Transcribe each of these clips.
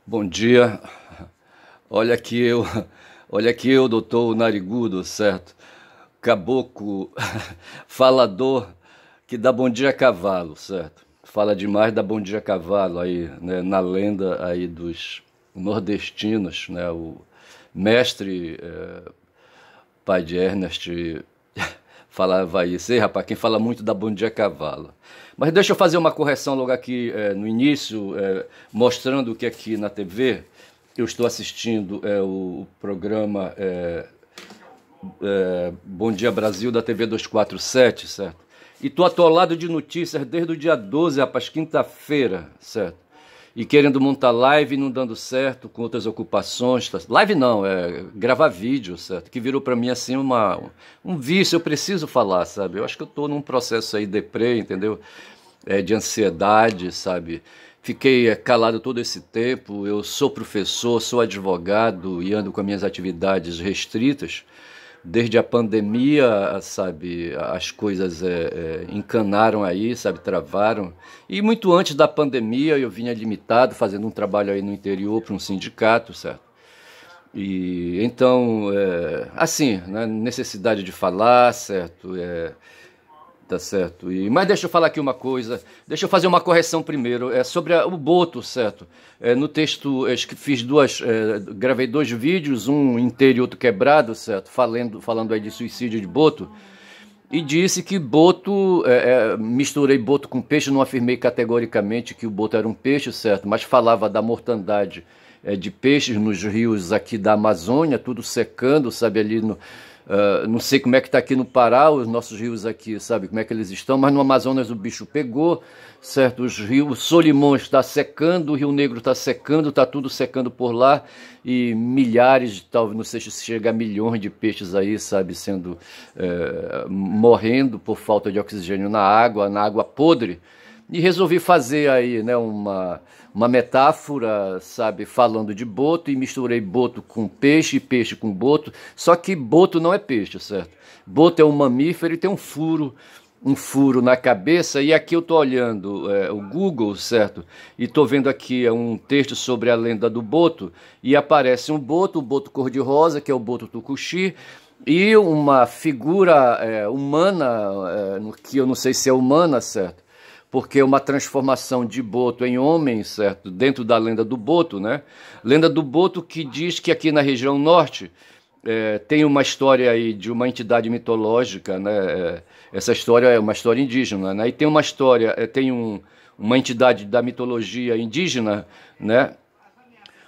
Bom dia. Olha aqui eu, olha aqui eu, doutor Narigudo, certo? Caboclo, falador que dá bom dia a cavalo, certo? Fala demais, dá bom dia a cavalo aí, né? Na lenda aí dos nordestinos, né? O mestre pai de Ernest falava isso. Ei, rapaz, quem fala muito dá bom dia a cavalo. Mas deixa eu fazer uma correção logo aqui no início, mostrando que aqui na TV eu estou assistindo o programa Bom Dia Brasil da TV 247, certo? E estou atolado de notícias desde o dia 12, rapaz, quinta-feira, certo? E querendo montar live não dando certo, com outras ocupações. Tá? Live não, gravar vídeo, certo? Que virou para mim assim um vício, eu preciso falar, sabe? Eu acho que eu estou num processo aí deprê, entendeu? De ansiedade, sabe? Fiquei calado todo esse tempo, eu sou professor, sou advogado e ando com as minhas atividades restritas. Desde a pandemia, sabe, as coisas encanaram aí, sabe, travaram. E muito antes da pandemia eu vinha limitado, fazendo um trabalho aí no interior para um sindicato, certo? E então, assim, né, necessidade de falar, certo? Tá certo. Mas deixa eu falar aqui uma coisa, deixa eu fazer uma correção primeiro, sobre o Boto, certo? No texto, fiz gravei dois vídeos, um inteiro e outro quebrado, certo? Falando aí de suicídio de Boto, e disse que Boto, misturei Boto com peixe, não afirmei categoricamente que o Boto era um peixe, certo? Mas falava da mortandade de peixes nos rios aqui da Amazônia, tudo secando, sabe, ali no... não sei como é que está aqui no Pará, os nossos rios aqui, sabe como é que eles estão, mas no Amazonas o bicho pegou, certo? Os rios, o Solimões está secando, o Rio Negro está secando, está tudo secando por lá, e milhares, talvez, não sei se chega a milhões de peixes aí, sabe, sendo, morrendo por falta de oxigênio na água podre. E resolvi fazer aí, né, uma metáfora, sabe, falando de boto, e misturei boto com peixe e peixe com boto, só que boto não é peixe, certo? Boto é um mamífero e tem um furo na cabeça, e aqui eu estou olhando o Google, certo? E estou vendo aqui um texto sobre a lenda do boto, e aparece um boto, o boto cor-de-rosa, que é o boto tucuxi, e uma figura humana, que eu não sei se é humana, certo? Porque é uma transformação de Boto em homem, certo? Dentro da lenda do Boto, né? Lenda do Boto que diz que aqui na região norte tem uma história aí de uma entidade mitológica, né? Essa história é uma história indígena, né? E tem uma história, uma entidade da mitologia indígena, né?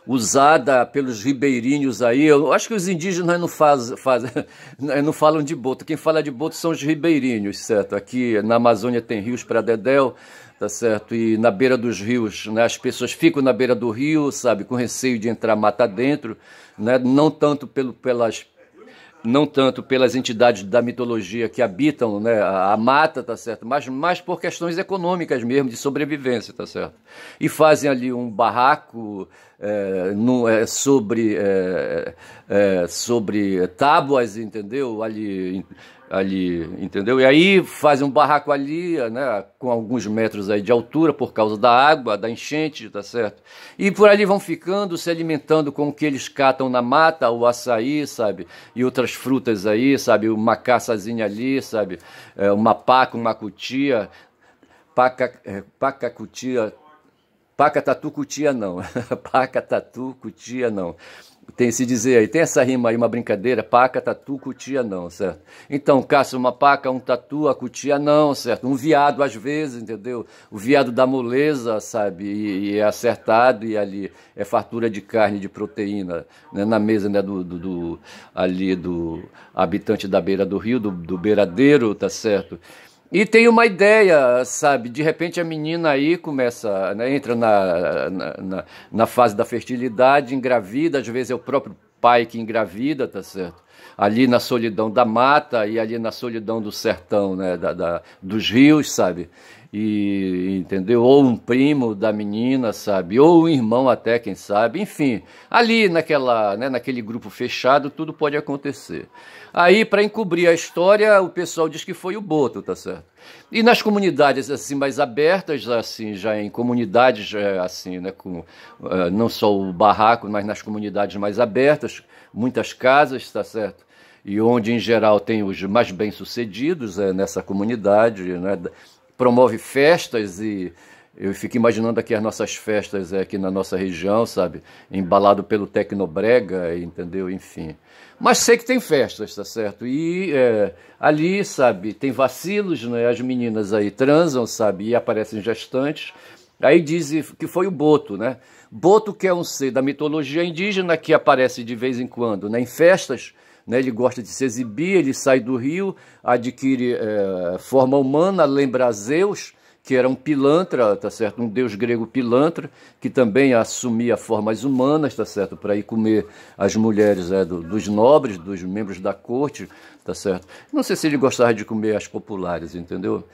Usada pelos ribeirinhos aí. Eu acho que os indígenas não falam de boto. Quem fala de boto são os ribeirinhos, certo? Aqui na Amazônia tem rios para dedéu, tá certo? E na beira dos rios, né, as pessoas ficam na beira do rio, sabe, com receio de entrar mata dentro, né? Não tanto pelas entidades da mitologia que habitam, né, a mata, tá certo? Mas mais por questões econômicas mesmo, de sobrevivência, tá certo? E fazem ali um barraco sobre tábuas, entendeu? Ali, entendeu? E aí fazem um barraco ali, né, com alguns metros aí de altura por causa da água, da enchente, tá certo? E por ali vão ficando, se alimentando com o que eles catam na mata, o açaí, sabe? E outras frutas aí, sabe? Uma caçazinha ali, sabe? Uma paca, uma cutia, paca, cutia, paca, tatu, cutia não. Paca, tatu, cutia não. Tem se dizer aí, tem essa rima aí, uma brincadeira, paca, tatu, cutia não, certo? Então, caça uma paca, um tatu, a cutia não, certo? Um veado às vezes, entendeu? O veado dá moleza, sabe? E é acertado, e ali é fartura de carne, de proteína, né? Na mesa, né, ali do habitante da beira do rio, do beiradeiro, tá certo? E tem uma ideia, sabe? De repente a menina aí começa, né, entra na fase da fertilidade, engravida, às vezes é o próprio pai que engravida, tá certo? Ali na solidão da mata e ali na solidão do sertão, né, dos rios, sabe? e entendeu? Ou um primo da menina, sabe? Ou um irmão até, quem sabe. Enfim, ali naquela, né, naquele grupo fechado, tudo pode acontecer. Aí, para encobrir a história, o pessoal diz que foi o Boto, tá certo? E nas comunidades assim mais abertas, assim, já em comunidades assim, né, com não só o barraco, mas nas comunidades mais abertas, muitas casas, tá certo? E onde em geral tem os mais bem-sucedidos nessa comunidade, né? Promove festas e eu fico imaginando aqui as nossas festas aqui na nossa região, sabe? Embalado pelo Tecnobrega, entendeu? Enfim. Mas sei que tem festas, tá certo? E ali, sabe, tem vacilos, né? As meninas aí transam, sabe? E aparecem gestantes. Aí dizem que foi o Boto, né? Boto, que é um ser da mitologia indígena que aparece de vez em quando, né? Em festas, né? Ele gosta de se exibir, ele sai do rio, adquire forma humana, lembra Zeus, que era um pilantra, tá certo? Um deus grego pilantra, que também assumia formas humanas, tá certo? Para ir comer as mulheres dos nobres, dos membros da corte, tá certo? Não sei se ele gostava de comer as populares, entendeu?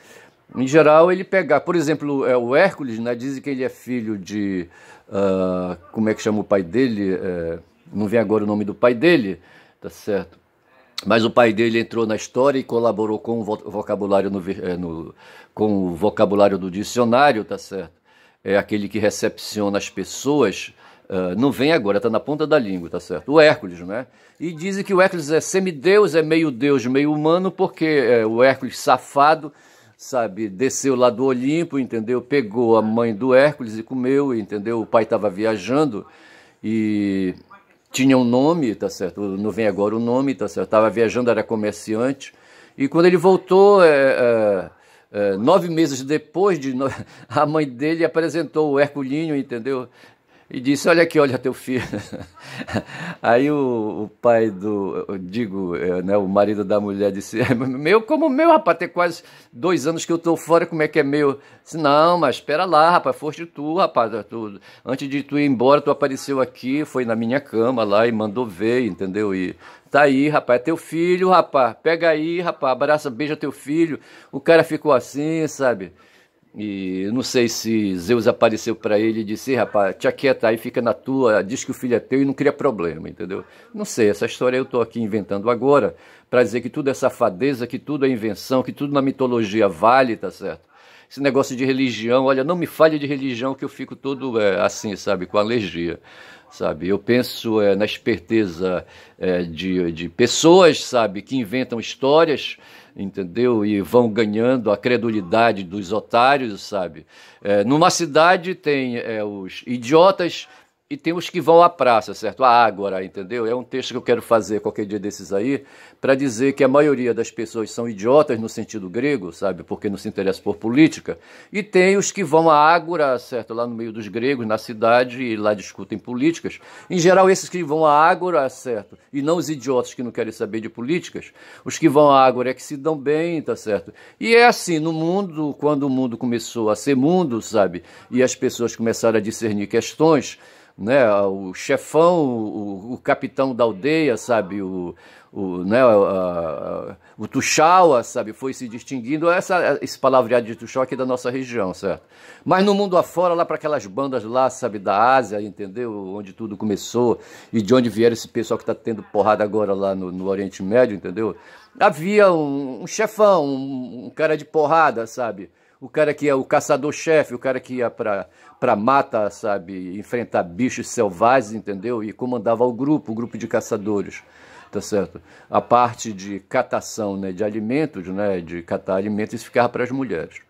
Em geral, ele pega, por exemplo, o Hércules, né? Dizem que ele é filho de, como é que chama o pai dele? Não vem agora o nome do pai dele, tá certo? Mas o pai dele entrou na história e colaborou com o vocabulário com o vocabulário do dicionário, tá certo? É aquele que recepciona as pessoas. Não vem agora, tá na ponta da língua, tá certo? O Hércules, né? E dizem que o Hércules é semideus, é meio deus, meio humano, porque o Hércules safado, sabe, desceu lá do Olimpo, entendeu? Pegou a mãe do Hércules e comeu, entendeu? O pai estava viajando e tinha um nome, tá certo? Não vem agora o nome, tá certo? Estava viajando, era comerciante. E quando ele voltou, 9 meses depois, a mãe dele apresentou o Herculinho, entendeu? E disse, olha aqui, olha teu filho. Aí o pai né, o marido da mulher disse, meu como meu, rapaz, tem quase 2 anos que eu tô fora, como é que é meu? Disse, não, mas espera lá, rapaz, foste tu, rapaz, antes de tu ir embora, tu apareceu aqui, foi na minha cama lá e mandou ver, entendeu? E tá aí, rapaz, é teu filho, rapaz, pega aí, rapaz, abraça, beija teu filho. O cara ficou assim, sabe? E não sei se Zeus apareceu para ele e disse, rapaz, te aquieta aí, fica na tua, diz que o filho é teu e não cria problema, entendeu? Não sei, essa história eu estou aqui inventando agora para dizer que tudo é safadeza, que tudo é invenção, que tudo na mitologia vale, tá certo? Esse negócio de religião, olha, não me fale de religião que eu fico todo assim, sabe, com alergia. Sabe, eu penso na esperteza de pessoas, sabe, que inventam histórias, entendeu? E vão ganhando a credulidade dos otários, sabe? Numa cidade tem os idiotas e tem os que vão à praça, certo? A Ágora, entendeu? É um texto que eu quero fazer qualquer dia desses aí, para dizer que a maioria das pessoas são idiotas no sentido grego, sabe? Porque não se interessa por política. E tem os que vão à Ágora, certo? Lá no meio dos gregos, na cidade, e lá discutem políticas. Em geral, esses que vão à Ágora, certo? E não os idiotas que não querem saber de políticas. Os que vão à Ágora é que se dão bem, tá certo? E é assim, no mundo, quando o mundo começou a ser mundo, sabe? E as pessoas começaram a discernir questões, né, o chefão, o capitão da aldeia, sabe, né, o Tuxaua, sabe, foi se distinguindo, esse palavreado de Tuxaua aqui da nossa região, certo? Mas no mundo afora, lá para aquelas bandas lá, sabe, da Ásia, entendeu, onde tudo começou, e de onde vieram esse pessoal que está tendo porrada agora lá no Oriente Médio, entendeu? Havia um chefão, um cara de porrada, sabe? O cara que é o caçador-chefe, o cara que ia para mata, sabe, enfrentar bichos selvagens, entendeu? E comandava o grupo de caçadores, tá certo? A parte de catação, né, de alimentos, né, de catar alimentos, isso ficava para as mulheres.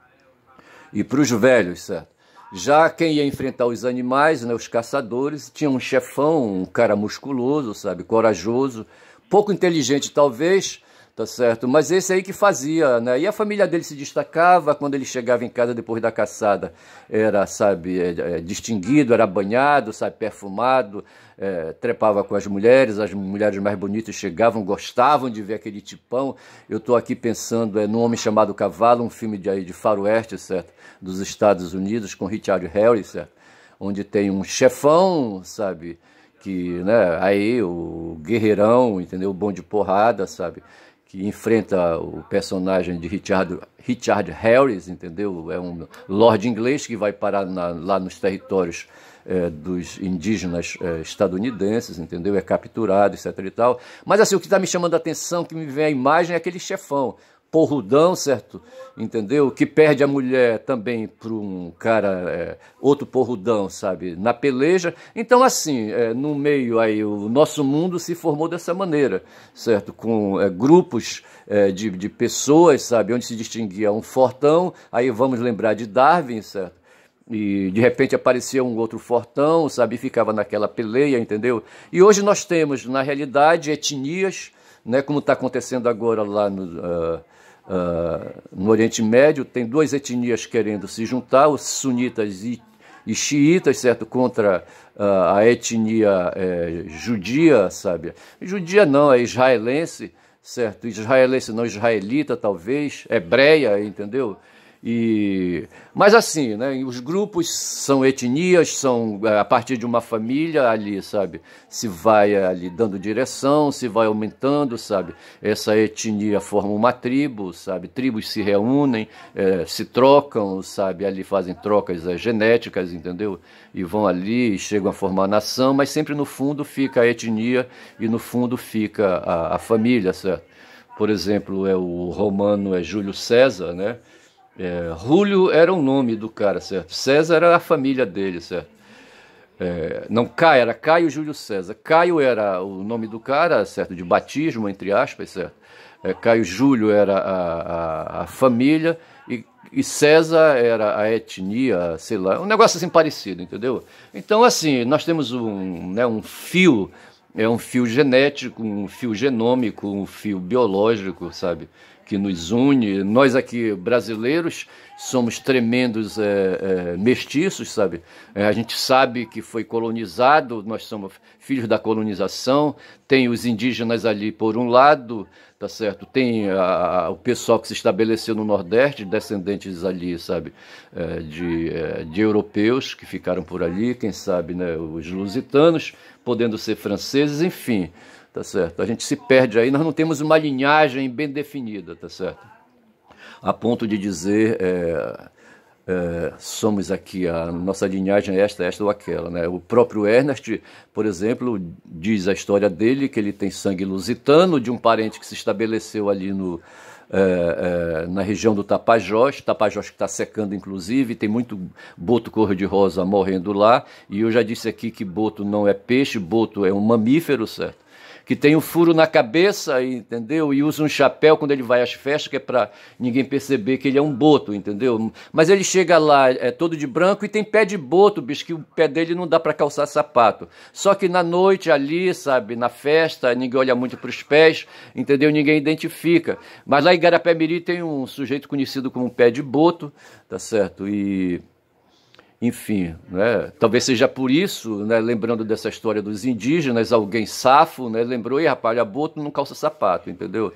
E para os velhos, certo? Já quem ia enfrentar os animais, né, os caçadores, tinha um chefão, um cara musculoso, sabe, corajoso, pouco inteligente talvez, tá certo? Mas esse aí que fazia, né? E a família dele se destacava quando ele chegava em casa depois da caçada. Era, sabe, distinguido, era banhado, sabe, perfumado, trepava com as mulheres mais bonitas chegavam, gostavam de ver aquele tipão. Eu estou aqui pensando num Homem Chamado Cavalo, um filme de faroeste, certo? Dos Estados Unidos, com Richard Harris, certo? Onde tem um chefão, sabe? Que, né, aí o guerreirão, entendeu? O bom de porrada, sabe? que enfrenta o personagem de Richard Harris, entendeu? É um lord inglês que vai parar lá nos territórios dos indígenas estadunidenses, entendeu? É capturado, etc e tal. Mas assim, o que está me chamando a atenção, que me vem a imagem, é aquele chefão, porrudão, certo? Entendeu? Que perde a mulher também para um cara, outro porrudão, sabe? Na peleja. Então, assim, no meio aí, o nosso mundo se formou dessa maneira, certo? Com grupos de pessoas, sabe? Onde se distinguia um fortão, aí vamos lembrar de Darwin, certo? E de repente aparecia um outro fortão, sabe? E ficava naquela peleia, entendeu? E hoje nós temos, na realidade, etnias, né? Como está acontecendo agora lá no Oriente Médio, tem duas etnias querendo se juntar, os sunitas e xiitas, certo? Contra a etnia judia, sabe? Judia não, é israelense, certo? Israelense não, israelita talvez, hebreia, entendeu? Mas assim, né, os grupos são etnias, são a partir de uma família ali, sabe? Se vai ali dando direção, se vai aumentando, sabe? Essa etnia forma uma tribo, sabe? Tribos se reúnem, se trocam, sabe? Ali fazem trocas genéticas, entendeu? E vão ali e chegam a formar a nação, mas sempre no fundo fica a etnia e no fundo fica a família, certo? Por exemplo, o romano é Júlio César, né? Júlio era o nome do cara, certo? César era a família dele, certo? Não, Caio, era Caio Júlio César. Caio era o nome do cara, certo? De batismo, entre aspas, certo? Caio Júlio era a família e César era a etnia, sei lá, um negócio assim parecido, entendeu? Então, assim, nós temos um fio, um fio genético, um fio genômico, um fio biológico, sabe? Que nos une. Nós aqui, brasileiros, somos tremendos mestiços, sabe? A gente sabe que foi colonizado, nós somos filhos da colonização, tem os indígenas ali por um lado, tá certo? Tem o pessoal que se estabeleceu no Nordeste, descendentes ali, sabe? De europeus que ficaram por ali, quem sabe, né? Os lusitanos, podendo ser franceses, enfim. Tá certo? A gente se perde aí, nós não temos uma linhagem bem definida, tá certo? A ponto de dizer, somos aqui, a nossa linhagem é esta ou aquela, né? O próprio Ernest, por exemplo, diz a história dele, que ele tem sangue lusitano, de um parente que se estabeleceu ali na região do Tapajós que está secando inclusive, tem muito boto cor-de-rosa morrendo lá, e eu já disse aqui que boto não é peixe, boto é um mamífero, certo? Que tem um furo na cabeça, entendeu? E usa um chapéu quando ele vai às festas, que é para ninguém perceber que ele é um boto, entendeu? Mas ele chega lá, todo de branco e tem pé de boto, bicho, que o pé dele não dá para calçar sapato. Só que na noite ali, sabe, na festa, ninguém olha muito para os pés, entendeu? Ninguém identifica. Mas lá em Garapé-Miri tem um sujeito conhecido como pé de boto, tá certo? Enfim, né? Talvez seja por isso, né? Lembrando dessa história dos indígenas, alguém safo, né? Lembrou, e rapaz, boto não calça sapato, entendeu?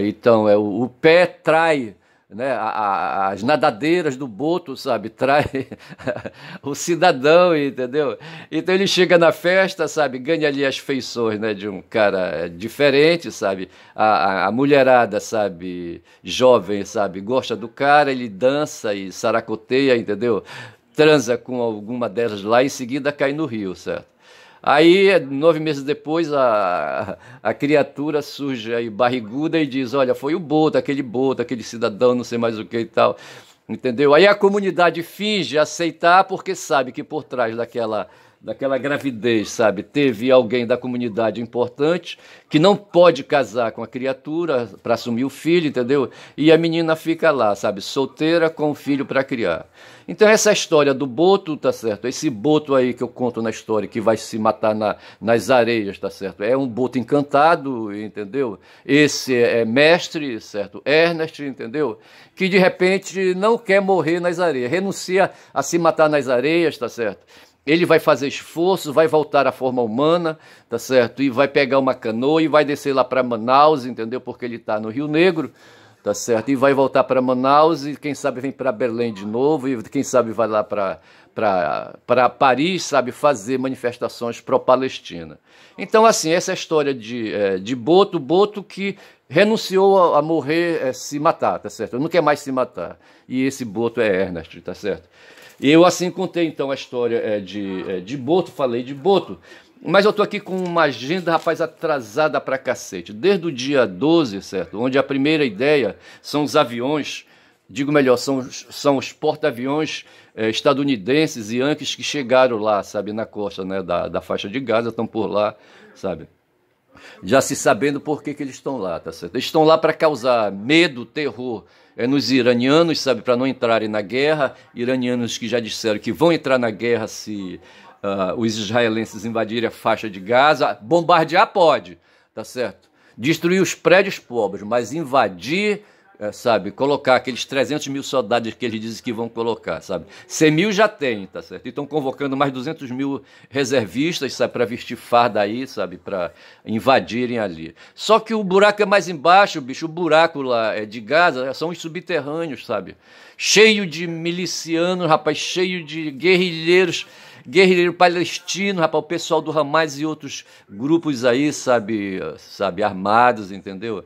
Então, o pé trai, né? As nadadeiras do boto, sabe? Trai o cidadão, entendeu? Então ele chega na festa, sabe? Ganha ali as feições, né? De um cara diferente, sabe? A mulherada, sabe? Jovem, sabe? Gosta do cara, ele dança e saracoteia, entendeu? Transa com alguma delas lá e em seguida cai no rio, certo? Aí, 9 meses depois, a criatura surge aí barriguda e diz, olha, foi o boto, aquele cidadão, não sei mais o que e tal, entendeu? Aí a comunidade finge aceitar porque sabe que por trás daquela gravidez, sabe, teve alguém da comunidade importante que não pode casar com a criatura para assumir o filho, entendeu? E a menina fica lá, sabe, solteira com o filho para criar. Então essa história do boto, tá certo? Esse boto aí que eu conto na história, que vai se matar nas areias, tá certo? É um boto encantado, entendeu? Esse é mestre, certo? Ernest, entendeu? Que de repente não quer morrer nas areias, renuncia a se matar nas areias, tá certo? Ele vai fazer esforço, vai voltar à forma humana, tá certo? E vai pegar uma canoa e vai descer lá para Manaus, entendeu? Porque ele está no Rio Negro, tá certo? E vai voltar para Manaus e quem sabe vem para Belém de novo e quem sabe vai lá para para Paris, sabe, fazer manifestações pró-Palestina. Então, assim, essa é a história de Boto que renunciou a morrer, se matar, tá certo? Não quer mais se matar. E esse Boto é Ernest, tá certo? E eu, assim, contei, então, a história de Boto, falei de Boto, mas eu tô aqui com uma agenda, rapaz, atrasada pra cacete. Desde o dia 12, certo? Onde a primeira ideia são os aviões, digo melhor, são os porta-aviões estadunidenses e Yankees que chegaram lá, sabe, na costa, né, da faixa de Gaza, estão por lá, sabe? Já se sabendo por que eles estão lá, tá certo? Eles estão lá para causar medo, terror nos iranianos, sabe, para não entrarem na guerra. Iranianos que já disseram que vão entrar na guerra se os israelenses invadirem a faixa de Gaza. Bombardear pode, tá certo? Destruir os prédios pobres, mas invadir, sabe, colocar aqueles 300 mil soldados que eles dizem que vão colocar, sabe? 100 mil já tem, tá certo? E estão convocando mais 200 mil reservistas, sabe, para vestir farda aí, sabe, para invadirem ali. Só que o buraco é mais embaixo, bicho, o buraco lá de Gaza são os subterrâneos, sabe? Cheio de milicianos, rapaz, cheio de guerrilheiro palestino, rapaz, o pessoal do Hamas e outros grupos aí, sabe, armados, entendeu?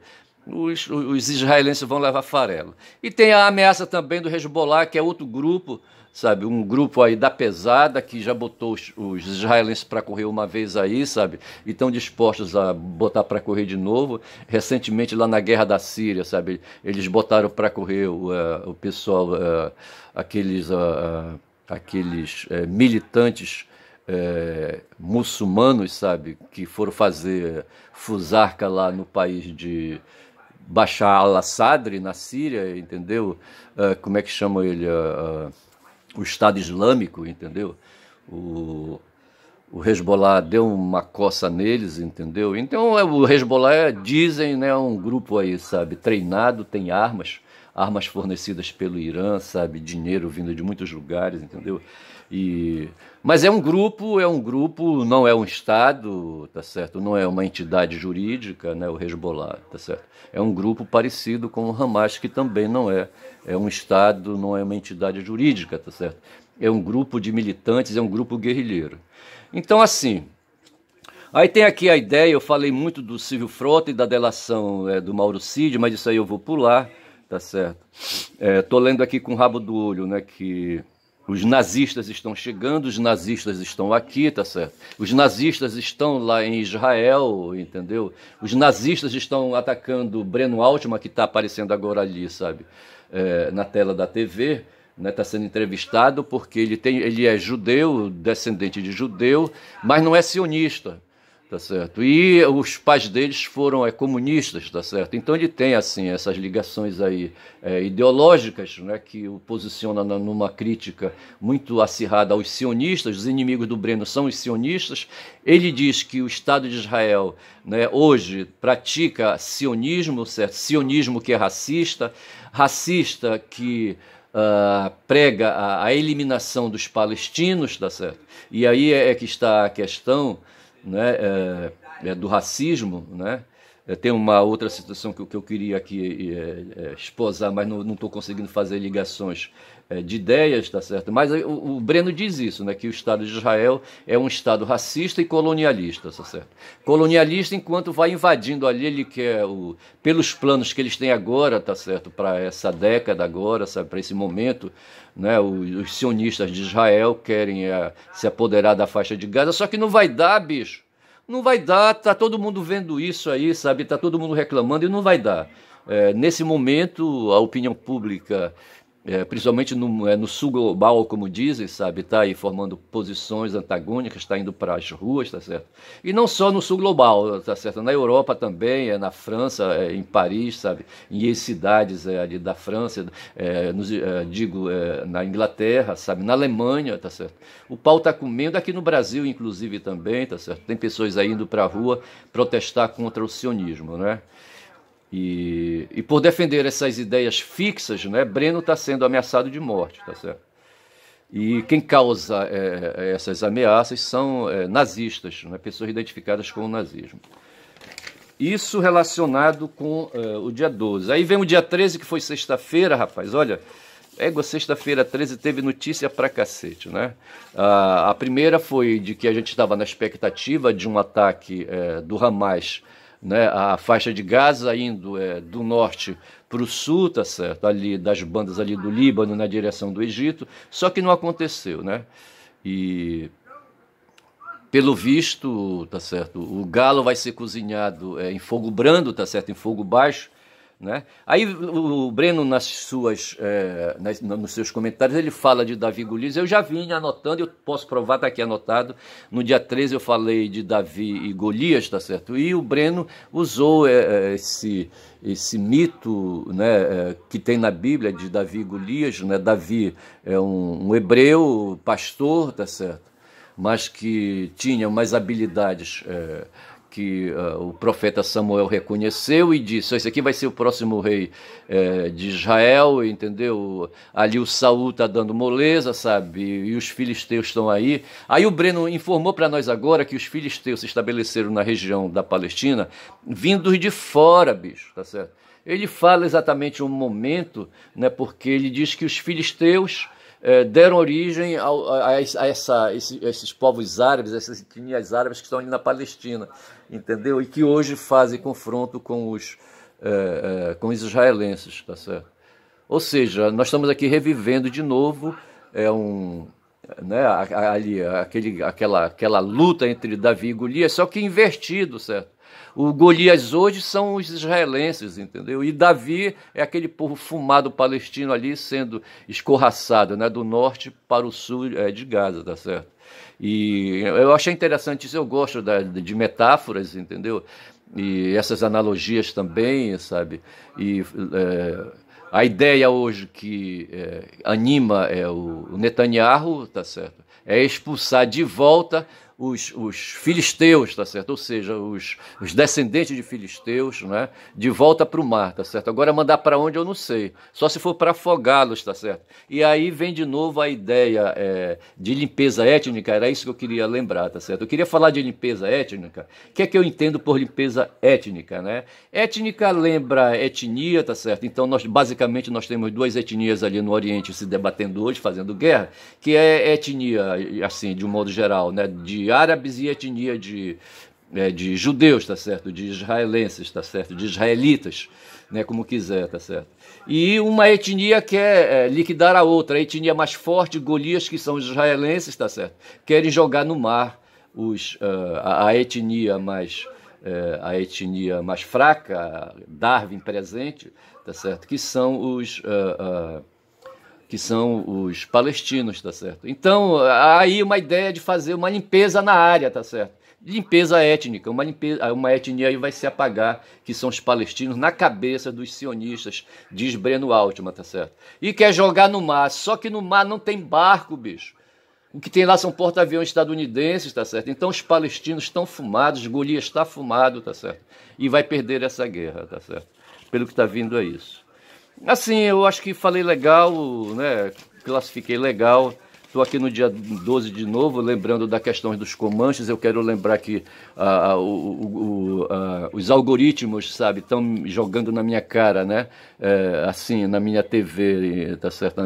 Os israelenses vão levar farelo. E tem a ameaça também do Hezbollah, que é outro grupo, sabe, um grupo aí da pesada, que já botou os israelenses para correr uma vez aí, sabe, e estão dispostos a botar para correr de novo. Recentemente, lá na guerra da Síria, sabe, eles botaram para correr o pessoal, aqueles militantes muçulmanos, sabe, que foram fazer fusarca lá no país de Bashar al-Assad, na Síria, entendeu? Como é que chama ele? O Estado Islâmico, entendeu? O Hezbollah deu uma coça neles, entendeu? Então o Hezbollah, dizem, né, um grupo aí, sabe, treinado, tem armas fornecidas pelo Irã, sabe, dinheiro vindo de muitos lugares, entendeu? Mas é um grupo, não é um Estado, tá certo? Não é uma entidade jurídica, né, o Hezbollah, tá certo? É um grupo parecido com o Hamas, que também não é um Estado, não é uma entidade jurídica, tá certo? É um grupo de militantes, é um grupo guerrilheiro. Então, assim, aí tem aqui a ideia, eu falei muito do Silvio Frota e da delação do Mauro Cid, mas isso aí eu vou pular, tá certo? Tô lendo aqui com o rabo do olho, né, que os nazistas estão chegando, os nazistas estão aqui, tá certo? Os nazistas estão lá em Israel, entendeu? Os nazistas estão atacando o Breno Altman, que está aparecendo agora ali, sabe? Na tela da TV, né? Está sendo entrevistado porque ele é judeu, descendente de judeu, mas não é sionista, tá certo? E os pais deles foram comunistas, tá certo? Então ele tem, assim, essas ligações aí ideológicas, né, que o posiciona numa crítica muito acirrada aos sionistas. Os inimigos do Breno são os sionistas. Ele diz que o Estado de Israel, né, hoje pratica sionismo, certo? Sionismo que é racista que prega a eliminação dos palestinos, tá certo? E aí é que está a questão, né, do racismo, né? Tem uma outra situação que eu queria aqui esposar, mas não estou conseguindo fazer ligações de ideias, tá certo? Mas o Breno diz isso, né, que o Estado de Israel é um Estado racista e colonialista, tá certo? Colonialista enquanto vai invadindo ali, ele quer, pelos planos que eles têm agora, tá certo? Para essa década agora, sabe? Para esse momento, né? Os sionistas de Israel querem se apoderar da faixa de Gaza, só que não vai dar, bicho. Não vai dar, tá todo mundo vendo isso aí, sabe? Tá todo mundo reclamando e não vai dar. Nesse momento, a opinião pública, principalmente no sul global, como dizem, sabe? Tá aí formando posições antagônicas, está indo para as ruas, tá certo? E não só no sul global, tá certo? Na Europa também, na França, em Paris, sabe? Em cidades ali da França, na Inglaterra, sabe? Na Alemanha, tá certo? O pau tá comendo, aqui no Brasil, inclusive, também, tá certo? Tem pessoas aí indo para a rua protestar contra o sionismo, né? E por defender essas ideias fixas, né, Breno está sendo ameaçado de morte, tá certo? E quem causa essas ameaças são nazistas, né, pessoas identificadas com o nazismo. Isso relacionado com o dia 12. Aí vem o dia 13, que foi sexta-feira, rapaz, olha, Égua, sexta-feira 13 teve notícia pra cacete, né? A primeira foi de que a gente estava na expectativa de um ataque do Hamas, né? A faixa de Gaza indo do norte para o sul, tá certo? Ali das bandas ali do Líbano na direção do Egito, só que não aconteceu, né? E pelo visto, tá certo? O galo vai ser cozinhado em fogo brando, tá certo? Em fogo baixo, né? Aí o Breno, nos seus comentários, ele fala de Davi e Golias. Eu já vim anotando, eu posso provar, está aqui anotado. No dia 13 eu falei de Davi e Golias, tá certo? E o Breno usou esse mito, né, que tem na Bíblia de Davi e Golias, né? Davi é um hebreu pastor, tá certo? Mas que tinha umas habilidades que o profeta Samuel reconheceu e disse: esse aqui vai ser o próximo rei de Israel, entendeu? Ali o Saul está dando moleza, sabe? E os filisteus estão aí. Aí o Breno informou para nós agora que os filisteus se estabeleceram na região da Palestina, vindos de fora, bicho, tá certo? Ele fala exatamente um momento, né? Porque ele diz que os filisteus deram origem a esses povos árabes, essas etnias árabes que estão ali na Palestina, entendeu? E que hoje fazem confronto com os israelenses, tá certo? Ou seja, nós estamos aqui revivendo de novo né, aquela luta entre Davi e Golias, só que invertido, certo? O Golias hoje são os israelenses, entendeu? E Davi é aquele povo fumado palestino ali sendo escorraçado, né, do norte para o sul de Gaza, tá certo? E eu achei interessante isso, eu gosto de metáforas, entendeu? E essas analogias também, sabe? E a ideia hoje que anima o Netanyahu, tá certo? É expulsar de volta os filisteus, tá certo? Ou seja, os descendentes de filisteus, né? De volta para o mar, tá certo? Agora mandar para onde eu não sei, só se for para afogá-los, tá certo? E aí vem de novo a ideia de limpeza étnica, era isso que eu queria lembrar, tá certo? Eu queria falar de limpeza étnica. O que é que eu entendo por limpeza étnica, né? Étnica lembra etnia, tá certo? Então basicamente nós temos duas etnias ali no Oriente se debatendo hoje, fazendo guerra, que é etnia, assim, de um modo geral, né? De árabes e etnia de judeus, tá certo? De israelenses, tá certo? De israelitas, né? Como quiser, tá certo? E uma etnia quer liquidar a outra, a etnia mais forte, Golias, que são os israelenses, tá certo? Querem jogar no mar a etnia mais fraca, Darwin presente, tá certo? Que são os palestinos, tá certo? Então, aí uma ideia de fazer uma limpeza na área, tá certo? Limpeza étnica, uma etnia aí vai se apagar, que são os palestinos, na cabeça dos sionistas, diz Breno Altman, tá certo? E quer jogar no mar, só que no mar não tem barco, bicho. O que tem lá são porta-aviões estadunidenses, tá certo? Então os palestinos estão fumados, Golias está fumado, tá certo? E vai perder essa guerra, tá certo? Pelo que está vindo é isso. Assim, eu acho que falei legal, né? Classifiquei legal. Estou aqui no dia 12 de novo, lembrando da questão dos Comanches. Eu quero lembrar que os algoritmos, sabe, estão jogando na minha cara, né? Assim, na minha TV, tá certo?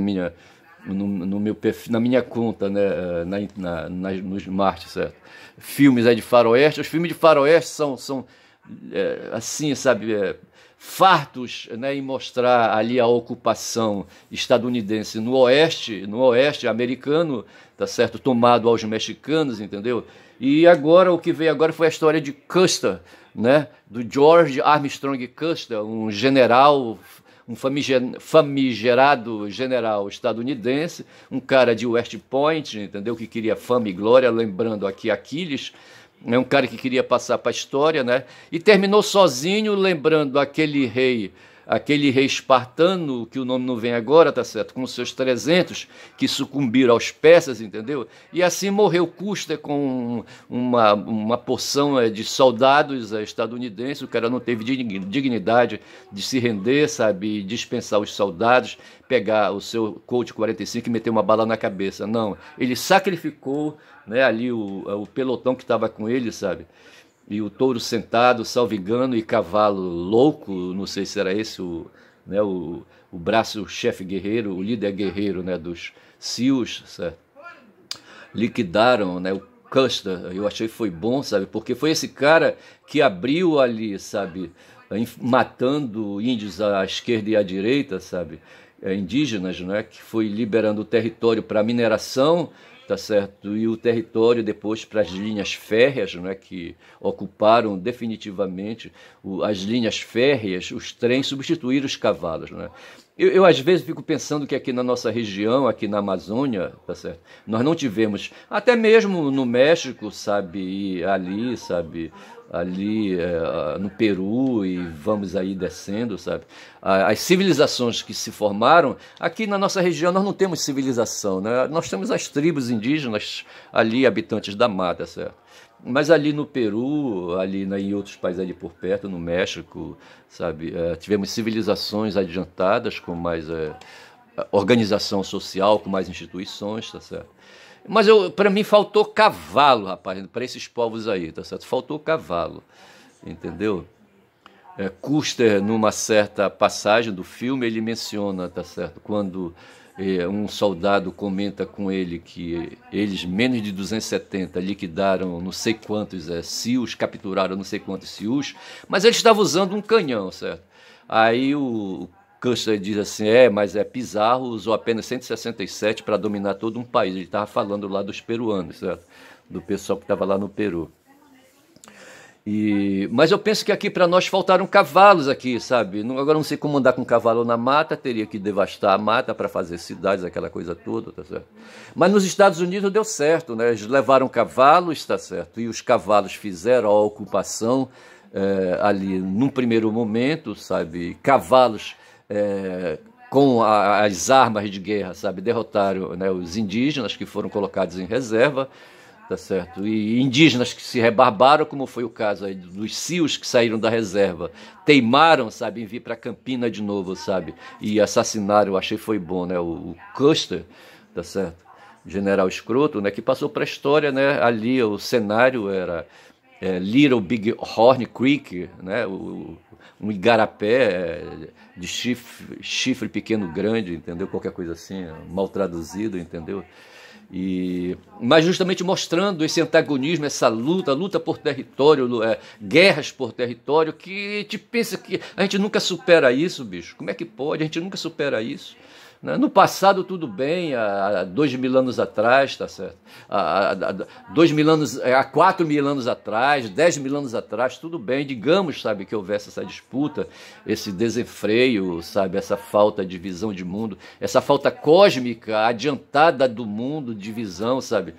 No meu perfil, na minha conta, né? No Smart, certo? Filmes de faroeste. Os filmes de faroeste são assim, sabe? Fartos, né, em mostrar ali a ocupação estadunidense no oeste americano, tá certo, tomado aos mexicanos, entendeu? E agora o que veio agora foi a história de Custer, né, do George Armstrong Custer, um general, um famigerado general estadunidense, um cara de West Point, entendeu, que queria fama e glória, lembrando aqui Aquiles. É um cara que queria passar para a história, né? E terminou sozinho, lembrando aquele rei espartano, que o nome não vem agora, tá certo? Com os seus 300 que sucumbiram aos persas, entendeu? E assim morreu Custer com uma porção de soldados estadunidenses. O cara não teve dignidade de se render, sabe? Dispensar os soldados, pegar o seu Colt 45 e meter uma bala na cabeça. Não, ele sacrificou, né, ali o pelotão que estava com ele, sabe? E o touro sentado, salvo engano, e cavalo louco, não sei se era esse né, o braço, o chefe guerreiro, o líder guerreiro, né, dos SEALs, certo? Liquidaram, né, o Custer. Eu achei que foi bom, sabe, porque foi esse cara que abriu ali, sabe, matando índios à esquerda e à direita, sabe, indígenas, né, que foi liberando o território para mineração, tá certo, e o território depois para as linhas férreas, né, que ocuparam definitivamente as linhas férreas, os trens substituíram os cavalos, né. Eu às vezes fico pensando que aqui na nossa região, aqui na Amazônia, tá certo? Nós não tivemos, até mesmo no México, sabe, e ali, sabe, ali no Peru e vamos aí descendo, sabe? As civilizações que se formaram, aqui na nossa região nós não temos civilização, né? Nós temos as tribos indígenas ali, habitantes da mata, certo? Mas ali no Peru, ali em outros países ali por perto, no México, sabe, tivemos civilizações adiantadas com mais organização social, com mais instituições, tá certo? Mas para mim faltou cavalo, rapaz, para esses povos aí, tá certo? Faltou cavalo, entendeu? Custer, numa certa passagem do filme, ele menciona, tá certo, quando um soldado comenta com ele que eles, menos de 270, liquidaram não sei quantos SEALs, capturaram não sei quantos SEALs, mas eles estavam usando um canhão, certo? Aí o Custer diz assim, mas Pizarro usou apenas 167 para dominar todo um país. Ele estava falando lá dos peruanos, certo? Do pessoal que estava lá no Peru. Mas eu penso que aqui para nós faltaram cavalos aqui, sabe? Agora não sei como andar com cavalo na mata, teria que devastar a mata para fazer cidades, aquela coisa toda, tá certo? Mas nos Estados Unidos deu certo, né? Eles levaram cavalos, tá certo? E os cavalos fizeram a ocupação ali num primeiro momento, sabe? Cavalos com as armas de guerra, sabe? Derrotaram, né, os indígenas que foram colocados em reserva, tá certo? E indígenas que se rebarbaram, como foi o caso aí dos SEALs que saíram da reserva, teimaram, sabe, em vir para Campina de novo, sabe, e assassinaram, eu achei foi bom, né, o Custer, tá certo? General escroto, né, que passou para a história, né, ali o cenário era Little Big Horn Creek, né, um igarapé de chifre pequeno grande, entendeu? Qualquer coisa assim, mal traduzido, entendeu? Mas justamente mostrando esse antagonismo, essa luta por território, guerras por território, que te pensa que a gente nunca supera isso, bicho. Como é que pode? A gente nunca supera isso. Né? No passado tudo bem, há 2.000 anos atrás, tá certo? Há 2.000 anos, há 4.000 anos atrás, 10.000 anos atrás, tudo bem, digamos, sabe, que houvesse essa disputa, esse desenfreio, sabe, essa falta de visão de mundo, essa falta cósmica adiantada do mundo, de visão, sabe?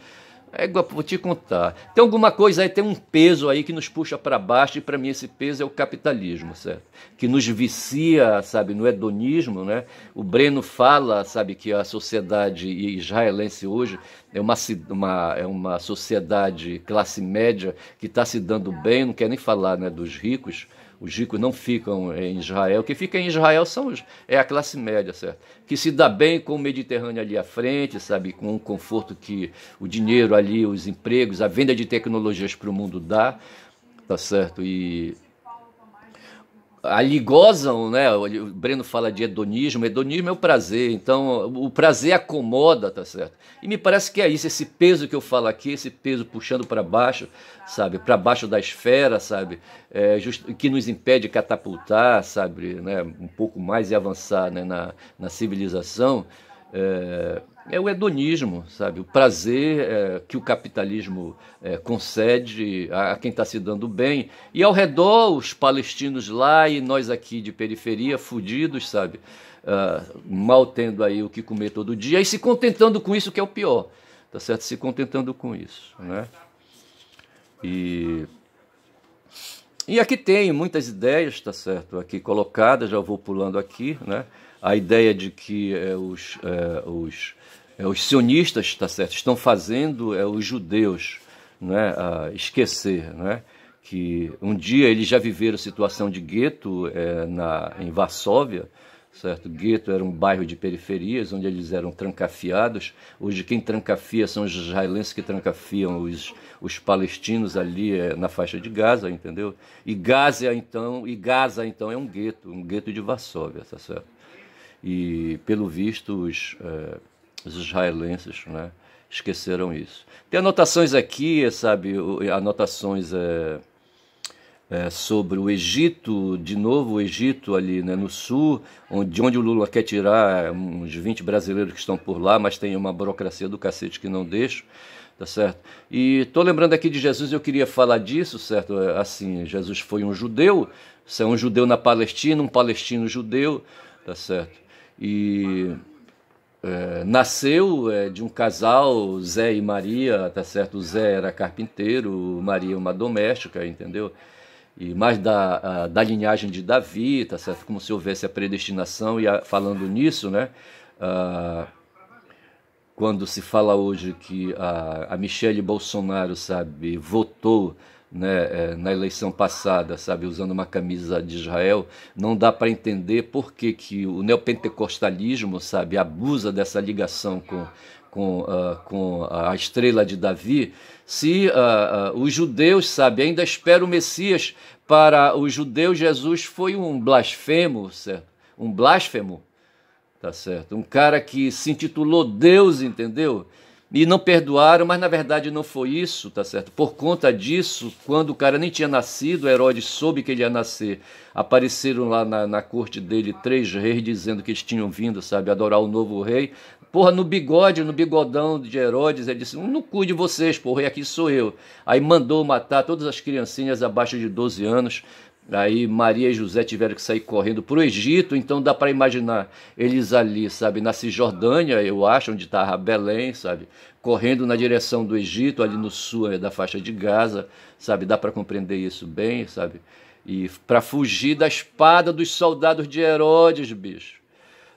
Vou te contar. Tem alguma coisa aí, tem um peso aí que nos puxa para baixo, e para mim esse peso é o capitalismo, certo? Que nos vicia, sabe, no hedonismo, né? O Breno fala, sabe, que a sociedade israelense hoje é uma sociedade classe média que está se dando bem, não quer nem falar, né, dos ricos. Os ricos não ficam em Israel. O que fica em Israel é a classe média, certo? Que se dá bem com o Mediterrâneo ali à frente, sabe? Com o conforto que o dinheiro ali, os empregos, a venda de tecnologias para o mundo dá, tá certo? E ali gozam, né? O Breno fala de hedonismo. Hedonismo é o prazer, então o prazer acomoda, tá certo? E me parece que é isso, esse peso que eu falo aqui, esse peso puxando para baixo, sabe? Para baixo da esfera, sabe? Que nos impede de catapultar, sabe? Né? Um pouco mais e avançar, né? na civilização. É o hedonismo, sabe? O prazer que o capitalismo concede a quem está se dando bem. E ao redor, os palestinos lá e nós aqui de periferia, fudidos, sabe? Mal tendo aí o que comer todo dia e se contentando com isso, que é o pior, tá certo? Se contentando com isso, né? E aqui tem muitas ideias, tá certo? Aqui colocadas, já vou pulando aqui, né? A ideia de que os sionistas, tá certo, estão fazendo os judeus, né, esquecer, né, que um dia eles já viveram situação de gueto em Varsóvia, certo? Gueto era um bairro de periferias, onde eles eram trancafiados. Hoje quem trancafia são os israelenses que trancafiam os palestinos ali na faixa de Gaza, entendeu? E Gaza, então, é um gueto de Varsóvia, tá certo? E, pelo visto, os israelenses, né, esqueceram isso. Tem anotações aqui, sabe, anotações sobre o Egito, de novo o Egito ali, né, no sul, de onde o Lula quer tirar uns 20 brasileiros que estão por lá, mas tem uma burocracia do cacete que não deixa, tá certo? E tô lembrando aqui de Jesus, eu queria falar disso, certo? Assim, Jesus foi um judeu na Palestina, um palestino judeu, tá certo? E nasceu de um casal, Zé e Maria, tá certo? O Zé era carpinteiro, Maria uma doméstica, entendeu? E mais da linhagem de Davi, tá certo? Como se houvesse a predestinação. E falando nisso, né? Quando se fala hoje que a Michele Bolsonaro, sabe, votou, né, na eleição passada, sabe, usando uma camisa de Israel, não dá para entender por que o neopentecostalismo, sabe, abusa dessa ligação com a estrela de Davi, se os judeus, sabe, ainda esperam o Messias. Para os judeus, Jesus foi um blasfemo, certo? Um blasfemo, tá certo? Um cara que se intitulou Deus, entendeu? E não perdoaram, mas na verdade não foi isso, tá certo? Por conta disso, quando o cara nem tinha nascido, Herodes soube que ele ia nascer. Apareceram lá na corte dele 3 reis dizendo que eles tinham vindo, sabe, adorar o novo rei. Porra, no bigodão de Herodes, ele disse, não cuide de vocês, porra, e aqui sou eu. Aí mandou matar todas as criancinhas abaixo de 12 anos. Aí Maria e José tiveram que sair correndo para o Egito, então dá para imaginar eles ali, sabe, na Cisjordânia, eu acho, onde estava Belém, sabe, correndo na direção do Egito, ali no sul da faixa de Gaza, sabe, dá para compreender isso bem, sabe, e para fugir da espada dos soldados de Herodes, bicho.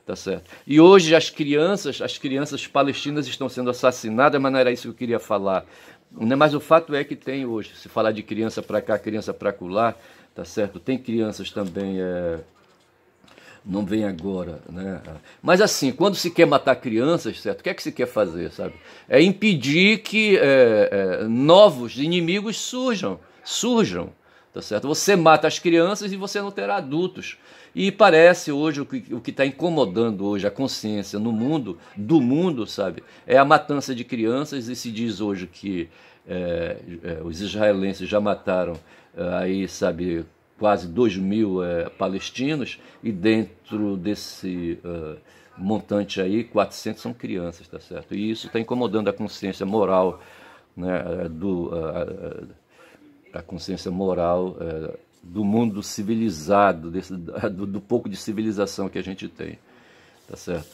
Tá certo. E hoje as crianças palestinas estão sendo assassinadas, mas não era isso que eu queria falar. Mas o fato é que tem hoje, se falar de criança para cá, criança para acolá, tá certo? Tem crianças também, não vem agora, né? Mas assim, quando se quer matar crianças, certo? O que é que se quer fazer, sabe? É impedir que novos inimigos surjam, tá certo? Você mata as crianças e você não terá adultos. E parece hoje o que está incomodando hoje a consciência no mundo, do mundo, sabe, é a matança de crianças. E se diz hoje que os israelenses já mataram aí, sabe, quase 2.000 palestinos, e dentro desse montante aí, 400 são crianças, tá certo? E isso está incomodando a consciência moral, né, a consciência moral do mundo civilizado, do pouco de civilização que a gente tem, tá certo?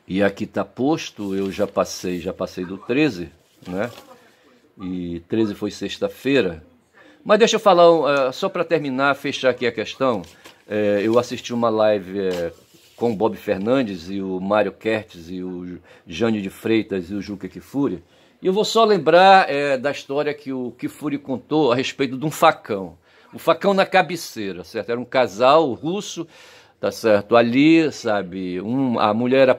E aqui está posto, eu já passei do 13, né? E 13 foi sexta-feira. Mas deixa eu falar, só para terminar, fechar aqui a questão, eu assisti uma live com o Bob Fernandes e o Mário Kertz e o Jânio de Freitas e o Juca Kfouri, e eu vou só lembrar da história que o Kfouri contou a respeito de um facão. O facão na cabeceira, certo? Era um casal russo, tá certo? Ali, sabe, a mulher era